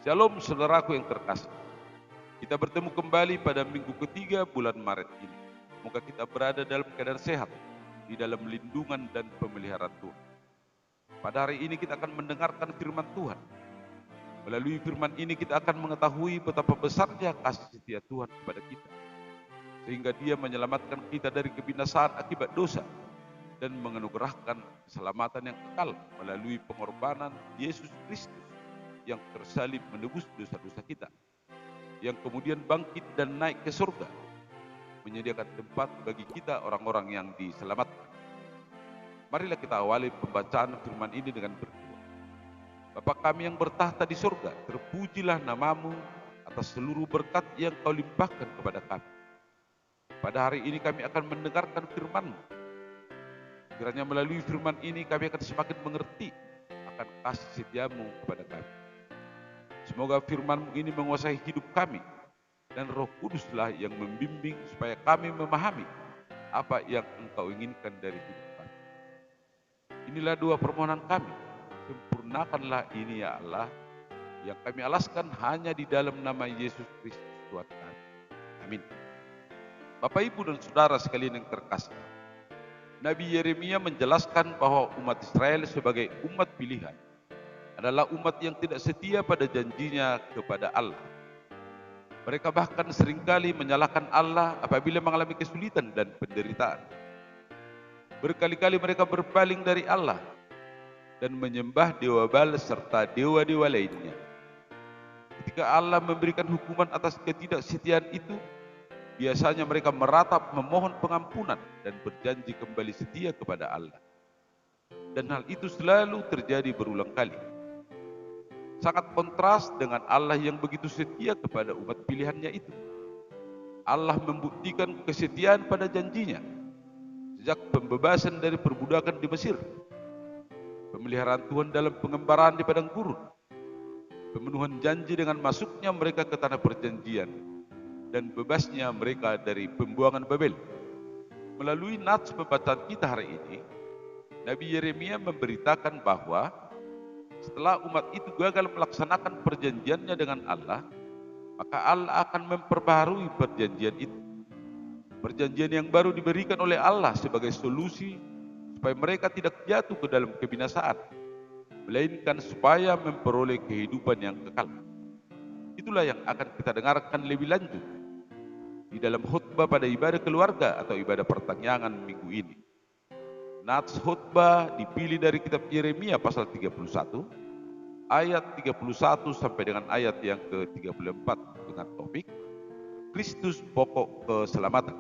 Shalom saudaraku yang terkasih. Kita bertemu kembali pada minggu ketiga bulan Maret ini. Semoga kita berada dalam keadaan sehat, di dalam lindungan dan pemeliharaan Tuhan. Pada hari ini kita akan mendengarkan firman Tuhan. Melalui firman ini kita akan mengetahui betapa besarnya kasih setia Tuhan kepada kita. Sehingga Dia menyelamatkan kita dari kebinasaan akibat dosa dan menganugerahkan keselamatan yang kekal melalui pengorbanan Yesus Kristus yang tersalib menebus dosa-dosa kita, yang kemudian bangkit dan naik ke surga, menyediakan tempat bagi kita orang-orang yang diselamatkan. Marilah kita awali pembacaan firman ini dengan berdoa. Bapa kami yang bertahta di surga, terpujilah namamu atas seluruh berkat yang Kau limpahkan kepada kami. Pada hari ini kami akan mendengarkan firman-Mu. Kiranya melalui firman ini kami akan semakin mengerti akan kasih setia-Mu kepada kami. Semoga firman-Mu ini menguasai hidup kami, dan Roh Kuduslah yang membimbing supaya kami memahami apa yang Engkau inginkan dari hidup kami. Inilah doa permohonan kami, sempurnakanlah ini ya Allah, yang kami alaskan hanya di dalam nama Yesus Kristus Tuhan kami. Amin. Bapak, Ibu, dan Saudara sekalian yang terkasih, Nabi Yeremia menjelaskan bahwa umat Israel sebagai umat pilihan adalah umat yang tidak setia pada janjinya kepada Allah. Mereka bahkan seringkali menyalahkan Allah apabila mengalami kesulitan dan penderitaan. Berkali-kali mereka berpaling dari Allah dan menyembah dewa Baal serta dewa-dewa lainnya. Ketika Allah memberikan hukuman atas ketidaksetiaan itu, biasanya mereka meratap memohon pengampunan dan berjanji kembali setia kepada Allah. Dan hal itu selalu terjadi berulang kali. Sangat kontras dengan Allah yang begitu setia kepada umat pilihannya itu. Allah membuktikan kesetiaan pada janjinya sejak pembebasan dari perbudakan di Mesir, pemeliharaan Tuhan dalam pengembaraan di padang gurun, pemenuhan janji dengan masuknya mereka ke tanah perjanjian, dan bebasnya mereka dari pembuangan Babel. Melalui nats pembacaan kita hari ini, Nabi Yeremia memberitakan bahwa setelah umat itu gagal melaksanakan perjanjiannya dengan Allah, maka Allah akan memperbaharui perjanjian itu. Perjanjian yang baru diberikan oleh Allah sebagai solusi supaya mereka tidak jatuh ke dalam kebinasaan, melainkan supaya memperoleh kehidupan yang kekal. Itulah yang akan kita dengarkan lebih lanjut di dalam khutbah pada ibadah keluarga atau ibadah pertanyaan minggu ini. Nats khutbah dipilih dari kitab Yeremia pasal 31, ayat 31 sampai dengan ayat yang ke-34 dengan topik Kristus pokok keselamatan.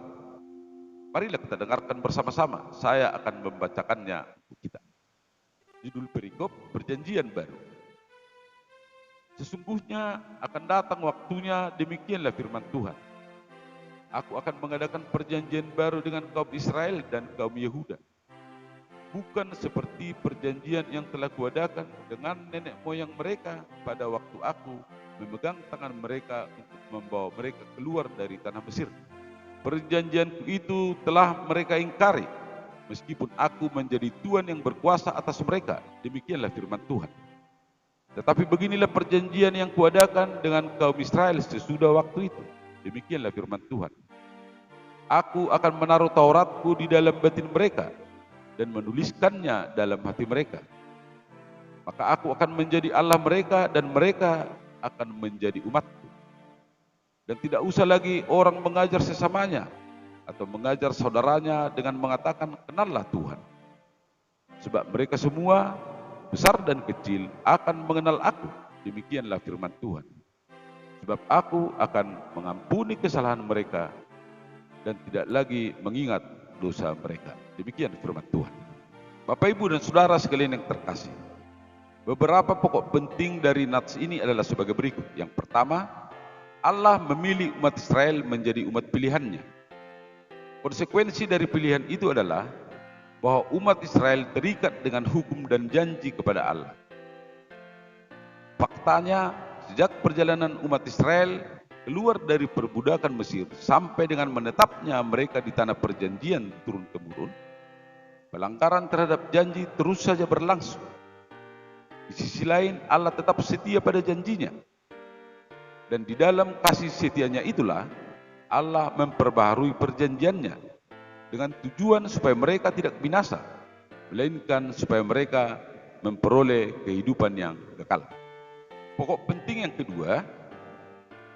Marilah kita dengarkan bersama-sama. Saya akan membacakannya untuk kita. Judul perikop Perjanjian Baru. Sesungguhnya akan datang waktunya, demikianlah firman Tuhan. Aku akan mengadakan perjanjian baru dengan kaum Israel dan kaum Yehuda. Bukan seperti perjanjian yang telah kuadakan dengan nenek moyang mereka pada waktu aku memegang tangan mereka untuk membawa mereka keluar dari tanah Mesir. Perjanjianku itu telah mereka ingkari, meskipun aku menjadi Tuhan yang berkuasa atas mereka. Demikianlah firman Tuhan. Tetapi beginilah perjanjian yang kuadakan dengan kaum Israel sesudah waktu itu. Demikianlah firman Tuhan. Aku akan menaruh Tauratku di dalam batin mereka dan menuliskannya dalam hati mereka. Maka aku akan menjadi Allah mereka dan mereka akan menjadi umatku. Dan tidak usah lagi orang mengajar sesamanya atau mengajar saudaranya dengan mengatakan, kenallah Tuhan. Sebab mereka semua, besar dan kecil, akan mengenal aku. Demikianlah firman Tuhan. Sebab aku akan mengampuni kesalahan mereka dan tidak lagi mengingat dosa mereka. Demikian firman Tuhan. Bapak, Ibu, dan Saudara sekalian yang terkasih, Beberapa pokok penting dari nats ini adalah sebagai berikut. Yang pertama, Allah memilih umat Israel menjadi umat pilihannya. Konsekuensi dari pilihan itu adalah bahwa umat Israel terikat dengan hukum dan janji kepada Allah. Faktanya, sejak perjalanan umat Israel keluar dari perbudakan Mesir sampai dengan menetapnya mereka di tanah perjanjian turun-temurun, pelanggaran terhadap janji terus saja berlangsung. Di sisi lain, Allah tetap setia pada janjinya. Dan di dalam kasih setianya itulah Allah memperbaharui perjanjiannya dengan tujuan supaya mereka tidak binasa, melainkan supaya mereka memperoleh kehidupan yang kekal. Pokok penting yang kedua,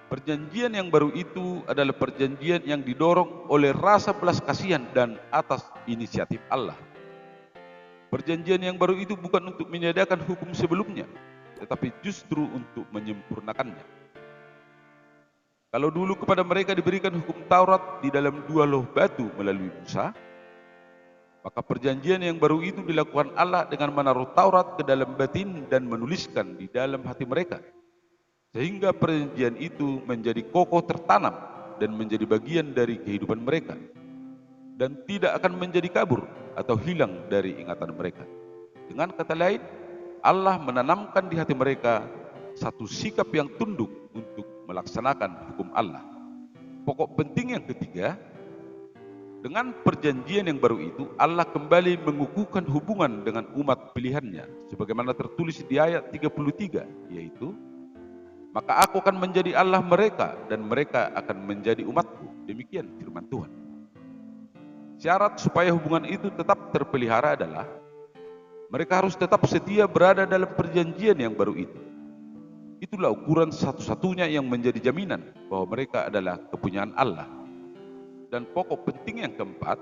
perjanjian yang baru itu adalah perjanjian yang didorong oleh rasa belas kasihan dan atas inisiatif Allah. Perjanjian yang baru itu bukan untuk menyediakan hukum sebelumnya, tetapi justru untuk menyempurnakannya. Kalau dulu kepada mereka diberikan hukum Taurat di dalam 2 loh batu melalui Musa, maka perjanjian yang baru itu dilakukan Allah dengan menaruh Taurat ke dalam batin dan menuliskan di dalam hati mereka. Sehingga perjanjian itu menjadi kokoh tertanam dan menjadi bagian dari kehidupan mereka. Dan tidak akan menjadi kabur atau hilang dari ingatan mereka. Dengan kata lain, Allah menanamkan di hati mereka satu sikap yang tunduk untuk melaksanakan hukum Allah. Pokok penting yang ketiga, dengan perjanjian yang baru itu, Allah kembali mengukuhkan hubungan dengan umat pilihannya, sebagaimana tertulis di ayat 33, yaitu, maka aku akan menjadi Allah mereka, dan mereka akan menjadi umatku. Demikian firman Tuhan. Syarat supaya hubungan itu tetap terpelihara adalah, mereka harus tetap setia berada dalam perjanjian yang baru itu. Itulah ukuran satu-satunya yang menjadi jaminan bahwa mereka adalah kepunyaan Allah. Dan pokok penting yang keempat,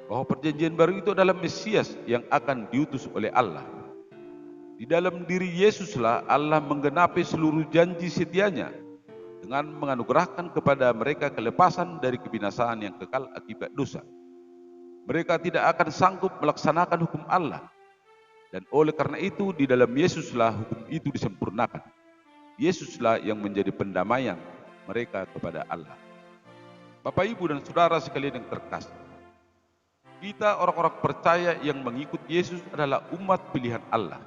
bahwa perjanjian baru itu adalah Mesias yang akan diutus oleh Allah. Di dalam diri Yesuslah Allah menggenapi seluruh janji setianya dengan menganugerahkan kepada mereka kelepasan dari kebinasaan yang kekal akibat dosa. Mereka tidak akan sanggup melaksanakan hukum Allah. Dan oleh karena itu di dalam Yesuslah hukum itu disempurnakan. Yesuslah yang menjadi pendamaian mereka kepada Allah. Bapak, Ibu, dan Saudara sekalian yang terkasih, kita orang-orang percaya yang mengikut Yesus adalah umat pilihan Allah.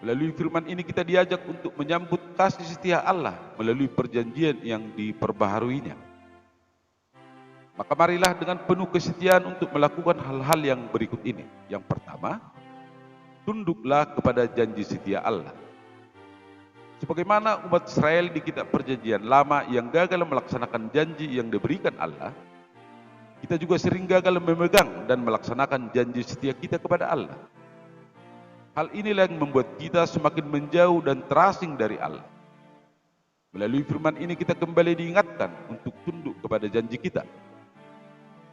Melalui firman ini kita diajak untuk menyambut kasih setia Allah melalui perjanjian yang diperbaharuinya. Maka marilah dengan penuh kesetiaan untuk melakukan hal-hal yang berikut ini. Yang pertama, tunduklah kepada janji setia Allah. Sebagaimana umat Israel di kitab perjanjian lama yang gagal melaksanakan janji yang diberikan Allah, kita juga sering gagal memegang dan melaksanakan janji setia kita kepada Allah. Hal inilah yang membuat kita semakin menjauh dan terasing dari Allah. Melalui firman ini kita kembali diingatkan untuk tunduk kepada janji kita.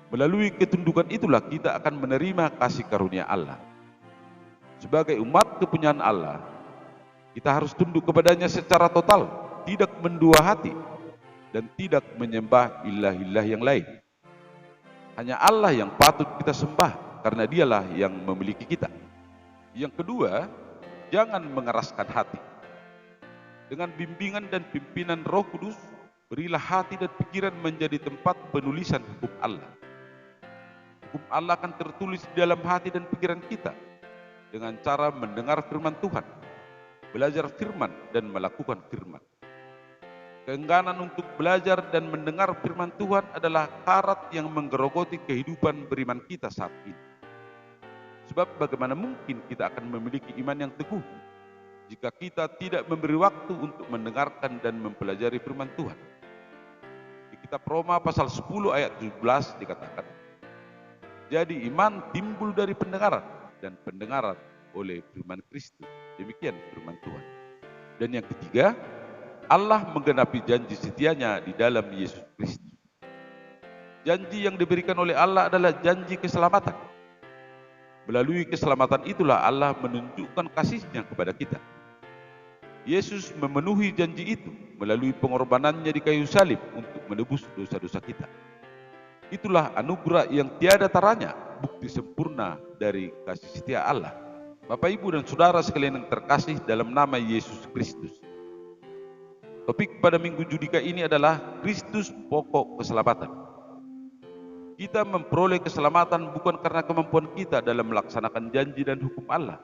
Melalui ketundukan itulah kita akan menerima kasih karunia Allah. Sebagai umat kepunyaan Allah, kita harus tunduk kepadanya secara total, tidak mendua hati, dan tidak menyembah ilah-ilah yang lain. Hanya Allah yang patut kita sembah, karena dialah yang memiliki kita. Yang kedua, jangan mengeraskan hati. Dengan bimbingan dan pimpinan Roh Kudus, berilah hati dan pikiran menjadi tempat penulisan hukum Allah. Hukum Allah akan tertulis di dalam hati dan pikiran kita, dengan cara mendengar firman Tuhan, belajar firman dan melakukan firman. Keengganan untuk belajar dan mendengar firman Tuhan adalah karat yang menggerogoti kehidupan beriman kita saat ini. Sebab bagaimana mungkin kita akan memiliki iman yang teguh jika kita tidak memberi waktu untuk mendengarkan dan mempelajari firman Tuhan. Di kitab Roma pasal 10 ayat 17 dikatakan, jadi iman timbul dari pendengaran, dan pendengaran oleh firman Kristus. Demikian firman Tuhan. Dan yang ketiga, Allah menggenapi janji setianya di dalam Yesus Kristus. Janji yang diberikan oleh Allah adalah janji keselamatan. Melalui keselamatan itulah Allah menunjukkan kasih-Nya kepada kita. Yesus memenuhi janji itu melalui pengorbanannya di kayu salib untuk menebus dosa-dosa kita. Itulah anugerah yang tiada taranya, bukti sempurna dari kasih setia Allah. Bapak, Ibu, dan Saudara sekalian yang terkasih dalam nama Yesus Kristus. Topik pada Minggu Judika ini adalah Kristus pokok keselamatan. Kita memperoleh keselamatan bukan karena kemampuan kita dalam melaksanakan janji dan hukum Allah,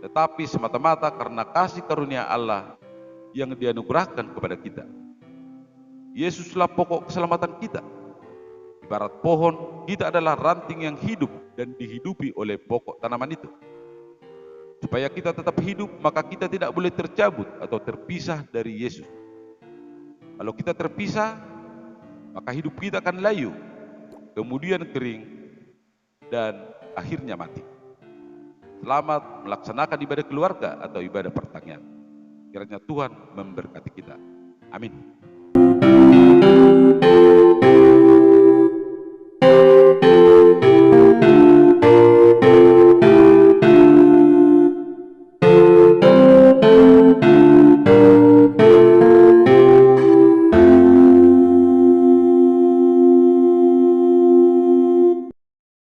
tetapi semata-mata karena kasih karunia Allah yang dianugerahkan kepada kita. Yesuslah pokok keselamatan kita. Ibarat pohon, kita adalah ranting yang hidup dan dihidupi oleh pokok tanaman itu. Supaya kita tetap hidup, maka kita tidak boleh tercabut atau terpisah dari Yesus. Kalau kita terpisah, maka hidup kita akan layu, kemudian kering, dan akhirnya mati. Selamat melaksanakan ibadah keluarga atau ibadah pertanian. Kiranya Tuhan memberkati kita. Amin.